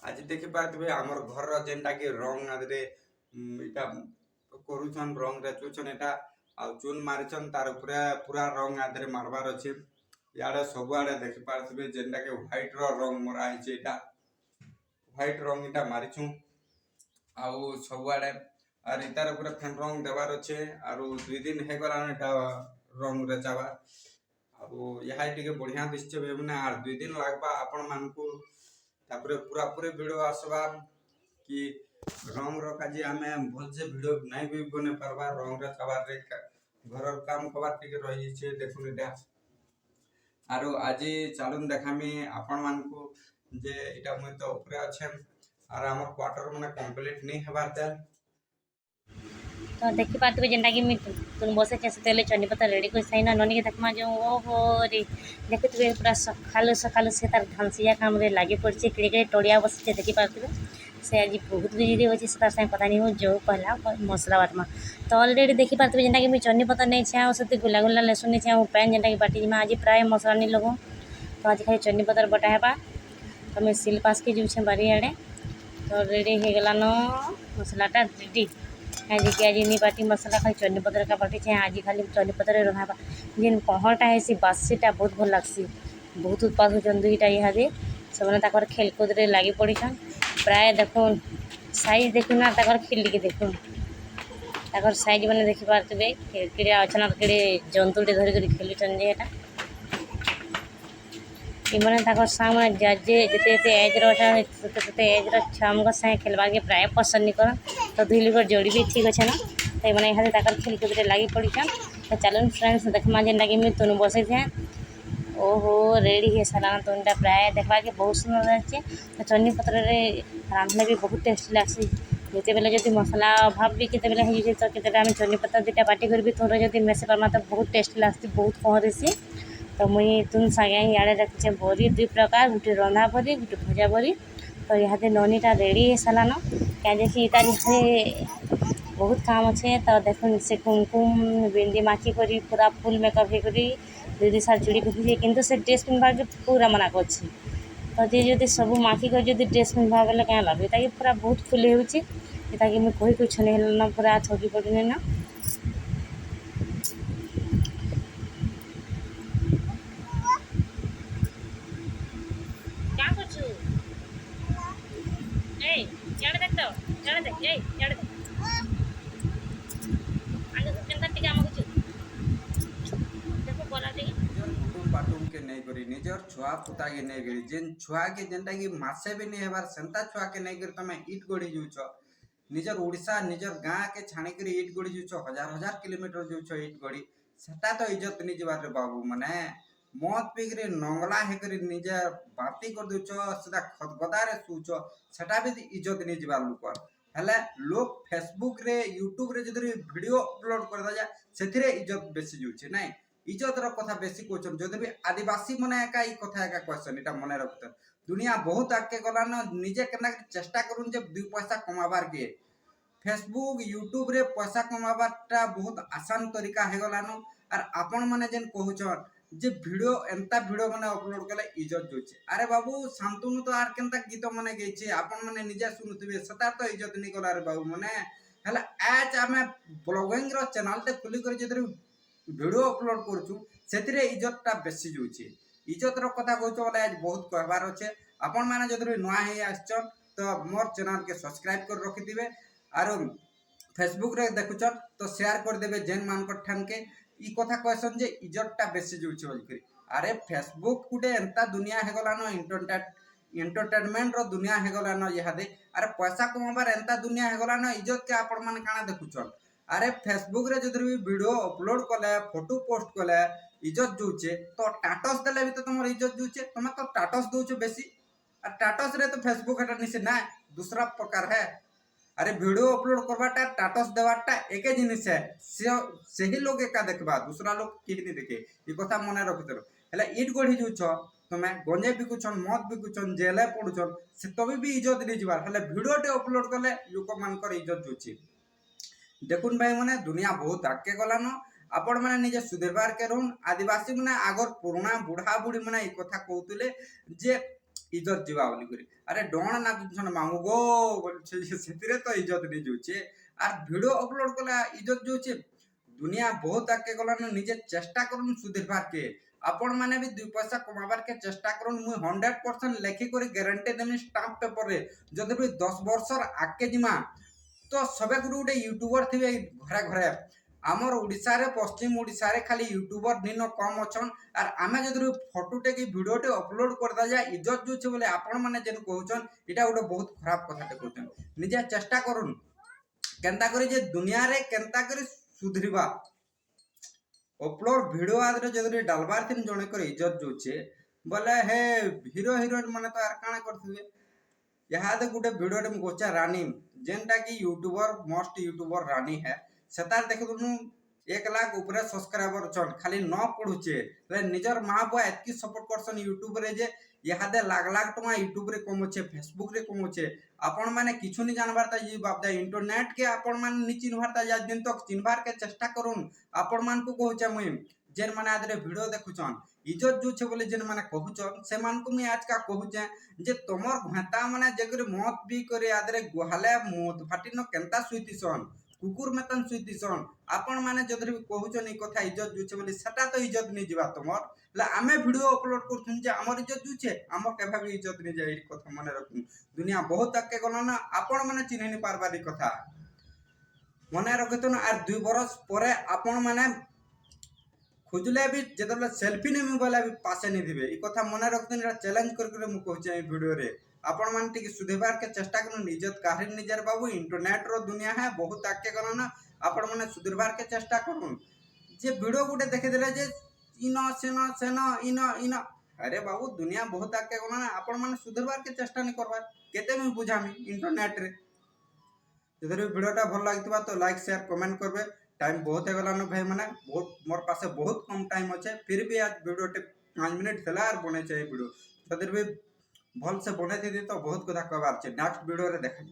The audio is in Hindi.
आज देखि पारथिबे हमर घर जेनटा कि रंग आदरे इटा करूछन रंग रे चुछन एटा आ चून मारिछन तार पूरा पूरा रंग आदरे मारबार अछि याडे सब आडे देखि पारथिबे जेनटा कि व्हाइट रो रंग मरा हिचे एटा व्हाइट रंग इटा मारिछु आउ सब आडे आर इतार पूरा फेन रंग देबार अछि आरो 2 दिन हे गलान एटा रंग रे जाबा आउ यहाँ टिके बढ़िया दिसछे बेमने आर 2 दिन लागबा आपण मानकू तापरे पूरा पूरे वीडियो आसबा कि रंग रो काजी आमे भलसे वीडियो नहीं भी बने परबा रंग रे छबार रे घरर काम कबार टिके रही छे देखुन एटा आरो आज चालुन देखामी आपण मानकू जे एटा मय तो ऊपरे अछि आर हमर क्वार्टर मने कंप्लीट नहीं हेबार तेल तो देखी पार्थिबे जेनटा कि तुम बसे से चंडीपत्र रेडी कर साइना ननी के देखमा जो ओहो रे देखुथिबे पूरा सखालु सखालु से तार धानसिया काम रे लागे पड़ছে किड़े किड़े टोड़िया बसছে देखी पार्थिबे से आज बहुत बिजी होची से तार संग पता नहीं हो जो पहला मसला बाटमा तो ऑलरेडी देखी पार्थिबे जेनटा कि चंडीपत्र नहीं छे और सते गुला गुला लहसुन नहीं छे और पैन जेनटा कि बाटी में आज प्राय मसला नहीं लगो तो आज खाली चंडीपत्र बटा हेबा तो मैं सिल पास के जो छे बारी आड़े तो रेडी हो गला न मसलाटा रेडी आज कि आज नहीं बाटी मसला खाली चंडीपत्र का बाटी छे आज खाली चंडीपत्र रहा जेन कहटा है सी बासीटा बहुत भल लगसी बहुत उत्पाद होचन दुईटा इहादे सबने ताकर खेलकूद रे लागी पड़ीछन प्राय देखुन साइज देखुना ताकर खेल के देखुन ताकर साइज मैंने देखी पार्थिबे किड़े अचानक किड़े जंतुटे धरिक खेलुछन जे एटा इमने ताकर संग मैंने जजे जते एज रे एज छुआ संगे खेलवा के प्राय पसंद नहीं करन तो दुई लोग जोड़ी भी ठीक अच्छे ना तो मैंने यहाँ ताकर खेलकूद रे लागी पड़ीछन तो चलन फ्रेंड्स देखमा जेनटा कि मुझे तुन बसे थे ओहो रेडी है सालाना तुनटा प्राय देखा के बहुत सुंदर अच्छे तो चंडीपत्र रे रांधले भी बहुत टेस्टी लगसी जिते बेले जदि मसला अभाव भी केते बेले हे तो केते आम चंडीपत्र दुटा बाटी कर भी थोड़ा जदि मेसे परमा तो बहुत टेस्टी लगसी बहुत कहरेसी तो मुई तुम सागे इे रखीचे बरी 2 प्रकार गोटे रंधा बरी गोटे भजा बरी तो यहाँ ननीटा रेडी है सालाना क्या देखी तार बहुत काम अच्छे तो देखुन से कुमकुम बिंदी माखी करी पूरा फुल मेकअप हो दीदी सार चूड़ी पिंधे किंतु से ड्रेस पिंधवा के पूरा मना कर तो ये जब सब माखी कर जब ड्रेस पिंधवा बेले क्या लगे ताकि पूरा बहुत फुल होगी मुझे कही कुछ नहीं ना पूरा थकी पड़ने ना पाटुम के नहीं करी निजर छुआ पुता के नहीं करी जेन छुआ के जेनटा कि मासे भी नहीं हेबार सेंता छुआ के नहीं करी तमे ईट गड़ी जुछ निजर ओडिसा निजर गाँ के छाणी करी ईट गड़ी जुछ हजार हजार किलोमीटर जुछ ईट गड़ी सेटा तो इज्जत नहीं जबार रे बाबू माने मद पिकरी नंगला हे करी निजे बाती कर दुछ सीधा खदगदा रे सुछ सेटा भी इज्जत नहीं जबार लोकर हेले लोग फेसबुक रे यूट्यूब रे जदि वीडियो अपलोड कर दा जा सेथिरे इज्जत बेसी जुछ नहीं इज्जतर कथा बेसी कहछन जदि भी आदिवासी मने एका ई कथा एका कहछन एटा मने रखत दुनिया बहुत आगे गलान निजे केना चेष्टा करूँ जे 2 पैसा कमाबार के फेसबुक यूट्यूब रे पैसा कमाबारटा बहुत आसान तरीका हे गलान और आपण माने जेन कहछन जे वीडियो एंता वीडियो माने अपलोड कले इज्जत जोचे अरे बाबू शांतनु तो आर केनता गीत माने गेछे आपण माने निजे सुनुतबे सता तो इज्जत नहीं गला रे बाबू माने हला आज आमे ब्लॉगिंग रो चैनल ते खुली कर जे वीडियो अपलोड करूँ से इज्जतटा बेसी जाऊे इज्जतर कथा कौच बोले आज बहुत कहबार अच्छे आपण मैंने जब नुआ ही आसन तो मोर चैनल के सब्सक्राइब कर रखिथे आर फेसबुक रे देखुचन तो शेयर करदेवे जेन मान ठान के ई कथा कहसन जे इज्जतटा बेसी जाऊे बोलिक अरे फेसबुक गुटे एंता दुनिया हो गलान एंटरटेनमेंट रो दुनिया हो गलान इहादे अरे पैसा कमाबार एंता दुनिया हो गलान इज्जत के आपण मैंने काना देखुचन अरे फेसबुक रे जदि भी वीडियो अपलोड कले फोटो पोस्ट कले इज्जत जोचे तो टाटस देले भी तो तुम इज्जत जोचे तुम तो टाटस दोच बेसी और टाटस रे तो फेसबुक हटा निसे ना दूसरा प्रकार है अरे वीडियो अपलोड करवाटा टाटस देवाटा एके जिनिस है से ही लोग एका देखबा दूसरा लोग कि नहीं देखे ये कथा मने रखितो हेला ईट गढ़ी जोछ तुमे गंजे बिकुछन मद बिकुछन जेले पड़ुछन से तभी भी इज्जत नहीं जबार हेले वीडियो टे अपलोड कले लोक मानकर इज्जत जोचे देखुन भाई मैंने दुनिया बहुत आगे गलान आपण मैंने निजे सुधरबार के रहन आदिवासी मैंने आगर पुराना बुढ़ा बुढ़ी मैंने कथा कहते जे इज्जत जीवा बोली करी अरे डोण ना छन मामू गो बोलछे सेतिरे तो इज्जत नहीं जोचे आर वीडियो अपलोड कला इज्जत जोचे दुनिया बहुत आगे गलान निजे चेष्टा करूँ सुधरबार के आपण माने भी 2 पैसा कमाबार के चेष्टा करूँ मुई 100% लेखि करी गारंटी देमी स्टाम्प पेपर रे जदि भी 10 वर्षर आगे जिमा तो सबे गुरु गोटे यूट्यूबर थे घरे घरे आमर ओडिशा रे पश्चिम ओडिशा रे खाली यूट्यूबर दिन कम अछन आर आमे जदि फोटोटे की वीडियोटे अपलोड करदा जा इज्जत जोचे बोले आपण माने जेन कहउछन एटा गोटे बहुत खराब कथाटे कहउछन निजे चेष्टा करूँ केनता करी जे दुनिया रे केनता करी सुधरिबा अपलोड वीडियो आदरे जदि डालबार थिन जणे कर इज्जत जोचे बोले हे हीरो हीरोइन माने तो आर काना करथिबे यहाँ गोटे वीडियो में गोचा रानी जेनटा कि यूट्यूबर मोस्ट यूट्यूबर रानी है सेतार देख 1 लाख ऊपर सब्सक्राइबर छन खाली न पड़ुचे निजर माँ बुआ एतकी सपोर्ट करसन यूट्यूब रे जे यहाँ लाख लाख टका यूट्यूब रे कमुचे फेसबुक रे कमुचे आपण माने किछु नहीं जानबार ता ये बाप इंटरनेट के आपण माने नि चिन्हबार ता दिन तक चिन्हबार के चेष्टा करूँ आपण मान को कहूचे मुई जेन माने आदरे वीडियो देखुछन इज्जत जोचे बोले जेन माने कहूछन से मान को मुई आज का कहूचे जे तमर घाता माने जेकर मत भी करे आदरे गुहाले मत फाटी न केनता सुइतिसन कुकुर मेतन सुइतिसन आपण माने जदि भी कहूछन ई कथा इज्जत जोचे बोले सेटा तो इज्जत नहीं जीवा तमर ला आमे वीडियो अपलोड करथुन जे हमर इज्जत जोचे हमर केभा भी इज्जत नहीं जाई कथा माने रखु दुनिया बहुत आगे गला ना आपण माने चिन्ह नहीं पारबारी कथा मने रखतन आर 2 बरस परे आपण माने खोजले भी जतले सेल्फी ने मोबाइल भी पासे नहीं दिबे ई कथा मने रखतन चैलेंज करके मु कहूचे ई वीडियो रे आपण मान टिक सुधेबार के चेष्टा करूँ इज्जत काहे निजर बाबू इंटरनेट रो दुनिया है बहुत आगे गला ना आपण माने सुधरबार के चेष्टा करूँ जे वीडियो गुटे देखे देले जे इनो सेनो सेनो इनो इनो अरे बाबू दुनिया बहुत आगे गला ना आपण माने सुधरबार के चेष्टा नहीं करबार केते मैं बुझामी इंटरनेट रे जदि वीडियोटा भल लगिथिबा तो लाइक शेयर कमेंट करबे टाइम बहुत है गलान भाई माने बहुत मोर पासे बहुत कम टाइम अच्छे फिर भी आज वीडियोटे 5 मिनट थला और बने चाहिए वीडियो जदि भी भल से बने थी तो बहुत कथा कहबार छे नेक्स्ट वीडियो रे देखा।